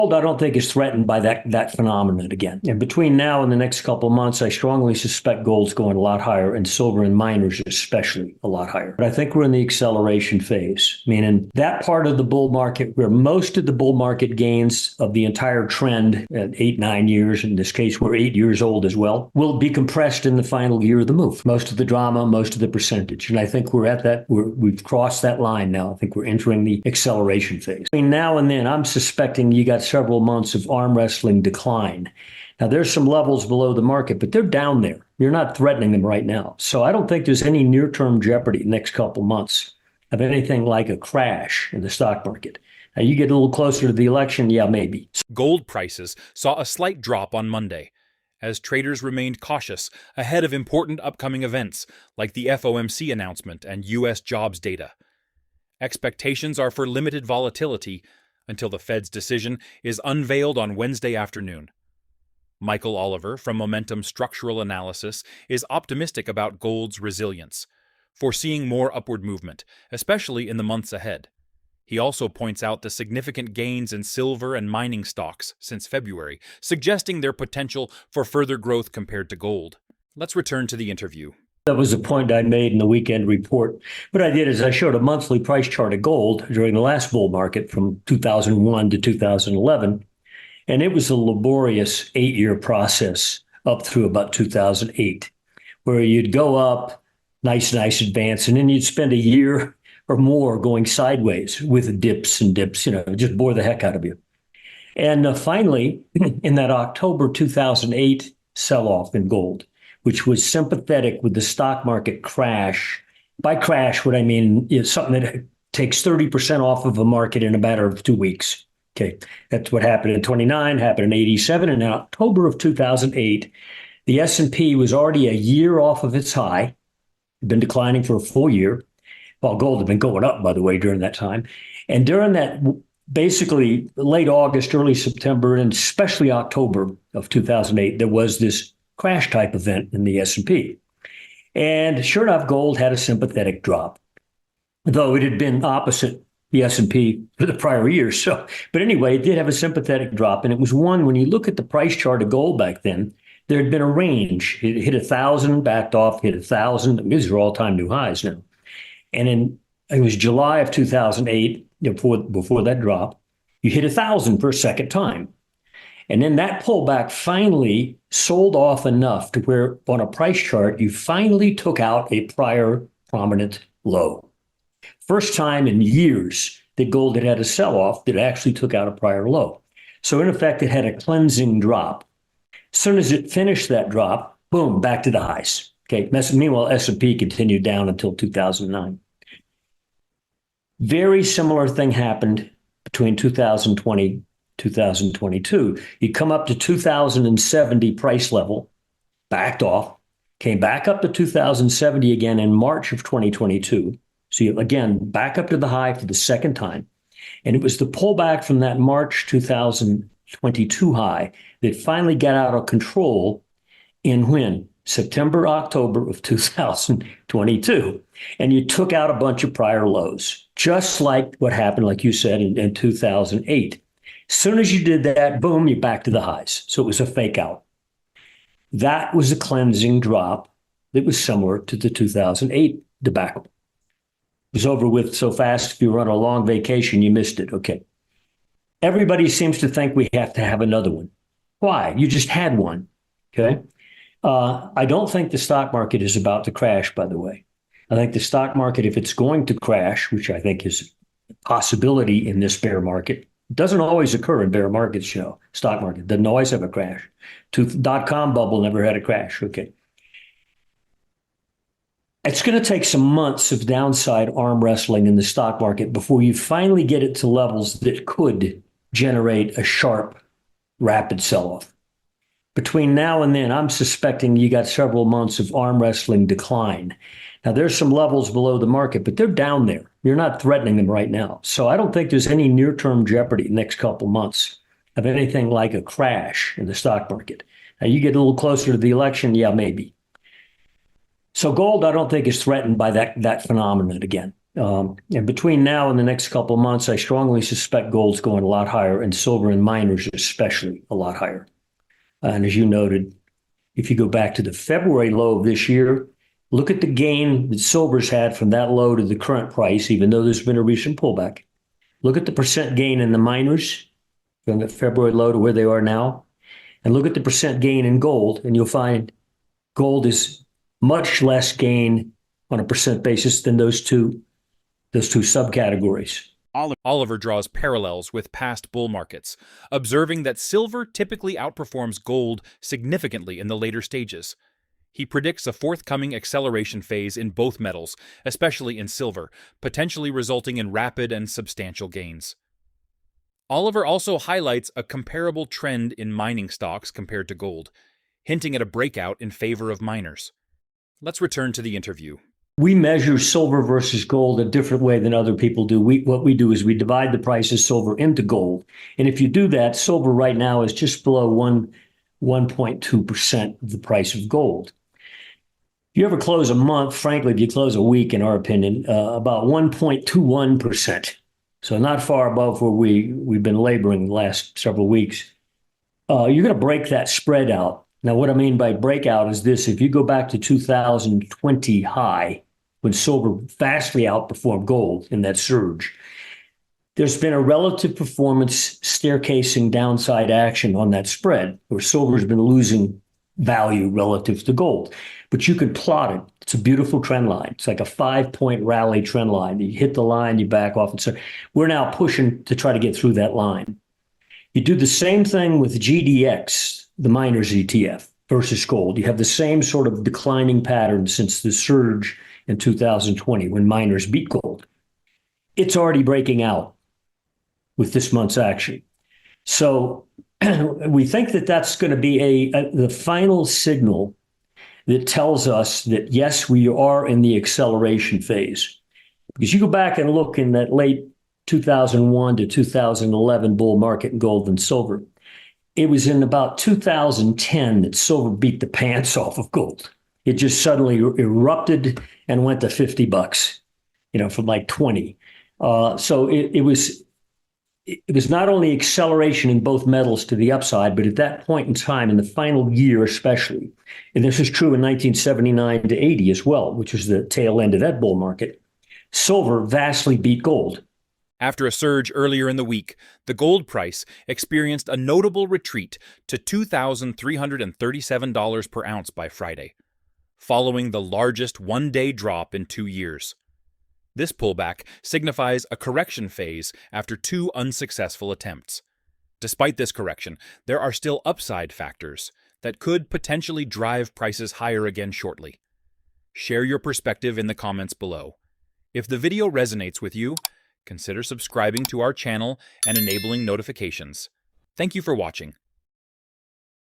I don't think is threatened by that phenomenon again. And between now and the next couple of months, I strongly suspect gold's going a lot higher, and silver and miners especially a lot higher. But I think we're in the acceleration phase, meaning that part of the bull market where most of the bull market gains of the entire trend at 8-9 years, in this case we're 8 years old as well, will be compressed in the final year of the move. Most of the drama, most of the percentage. And I think we're at that, we've crossed that line now. I think we're entering the acceleration phase. Between now and then, I'm suspecting you got several months of arm wrestling decline. Now, there's some levels below the market, but they're down there. You're not threatening them right now. So I don't think there's any near-term jeopardy next couple months of anything like a crash in the stock market. Now, you get a little closer to the election, yeah, maybe. Gold prices saw a slight drop on Monday, as traders remained cautious ahead of important upcoming events like the FOMC announcement and U.S. jobs data. Expectations are for limited volatility until the Fed's decision is unveiled on Wednesday afternoon. Michael Oliver from Momentum Structural Analysis is optimistic about gold's resilience, foreseeing more upward movement, especially in the months ahead. He also points out the significant gains in silver and mining stocks since February, suggesting their potential for further growth compared to gold. Let's return to the interview. That was a point I made in the weekend report. What I did is I showed a monthly price chart of gold during the last bull market from 2001 to 2011. And it was a laborious 8-year process up through about 2008, where you'd go up, nice advance, and then you'd spend a year or more going sideways with dips, just bore the heck out of you. And finally, in that October 2008 sell-off in gold, which was sympathetic with the stock market crash. By crash, what I mean is something that takes 30% off of a market in a matter of 2 weeks. Okay, that's what happened in 29, happened in 87, and in October of 2008, the S&P was already a year off of its high, had been declining for a full year, while gold had been going up, by the way, during that time. And during that, basically late August, early September, and especially October of 2008, there was this crash type event in the S&P. And sure enough, gold had a sympathetic drop, though it had been opposite the S&P for the prior years. But anyway, it did have a sympathetic drop. And it was one, when you look at the price chart of gold back then, there had been a range. It hit 1,000, backed off, hit 1,000. These are all-time new highs now. And it was July of 2008, before that drop, you hit 1,000 for a second time. And then that pullback finally sold off enough to where on a price chart, you finally took out a prior prominent low. First time in years that gold had a sell-off that actually took out a prior low. So in effect, it had a cleansing drop. As soon as it finished that drop, boom, back to the highs. Okay. Meanwhile, S&P continued down until 2009. Very similar thing happened between 2020 2022. You come up to 2070 price level, backed off, came back up to 2070 again in March of 2022. So you, again, back up to the high for the second time. And it was the pullback from that March 2022 high that finally got out of control in when? September, October of 2022. And you took out a bunch of prior lows, just like what happened, like you said, in 2008. As soon as you did that, boom, you're back to the highs. So it was a fake out. That was a cleansing drop that was similar to the 2008 debacle. It was over with so fast, if you were on a long vacation, you missed it. Okay. Everybody seems to think we have to have another one. Why? You just had one. Okay. I don't think the stock market is about to crash, by the way. I think the stock market, if it's going to crash, which I think is a possibility in this bear market, doesn't always occur in bear markets, stock market doesn't always have a crash. Dot-com bubble never had a crash. Okay. It's going to take some months of downside arm wrestling in the stock market before you finally get it to levels that could generate a sharp, rapid sell-off. Between now and then, I'm suspecting you got several months of arm wrestling decline. Now, there's some levels below the market, but they're down there. You're not threatening them right now. So I don't think there's any near-term jeopardy next couple months of anything like a crash in the stock market. Now, you get a little closer to the election, yeah, maybe. So gold, I don't think is threatened by that phenomenon again. And between now and the next couple of months, I strongly suspect gold's going a lot higher, and silver and miners especially a lot higher. And as you noted, if you go back to the February low of this year, look at the gain that silver's had from that low to the current price, even though there's been a recent pullback. Look at the percent gain in the miners from the February low to where they are now, and look at the percent gain in gold, and you'll find gold is much less gain on a percent basis than those two subcategories. Oliver draws parallels with past bull markets, observing that silver typically outperforms gold significantly in the later stages. He predicts a forthcoming acceleration phase in both metals, especially in silver, potentially resulting in rapid and substantial gains. Oliver also highlights a comparable trend in mining stocks compared to gold, hinting at a breakout in favor of miners. Let's return to the interview. We measure silver versus gold a different way than other people do. What we do is we divide the price of silver into gold. And if you do that, silver right now is just below 1.2% of the price of gold. If you ever close a month, frankly, if you close a week, in our opinion, about 1.21%. So not far above where we've been laboring the last several weeks. You're going to break that spread out. Now, what I mean by breakout is this: if you go back to 2020 high, when silver vastly outperformed gold in that surge, there's been a relative performance staircasing downside action on that spread, where silver's been losing value relative to gold. But you can plot it. It's a beautiful trend line. It's like a 5-point rally trend line. You hit the line, you back off. And so we're now pushing to try to get through that line. You do the same thing with GDX, the miners ETF, versus gold. You have the same sort of declining pattern since the surge in 2020 when miners beat gold. It's already breaking out with this month's action. So we think that that's going to be the final signal that tells us that, yes, we are in the acceleration phase. Because you go back and look in that late 2001 to 2011 bull market in gold and silver, it was in about 2010 that silver beat the pants off of gold. It just suddenly erupted and went to $50, from like 20. So it was not only acceleration in both metals to the upside, but at that point in time, in the final year especially, and this is true in 1979 to 80 as well, which was the tail end of that bull market, silver vastly beat gold. After a surge earlier in the week, the gold price experienced a notable retreat to $2,337 per ounce by Friday, following the largest one-day drop in 2 years. This pullback signifies a correction phase after 2 unsuccessful attempts. Despite this correction, there are still upside factors that could potentially drive prices higher again shortly. Share your perspective in the comments below. If the video resonates with you, consider subscribing to our channel and enabling notifications. Thank you for watching.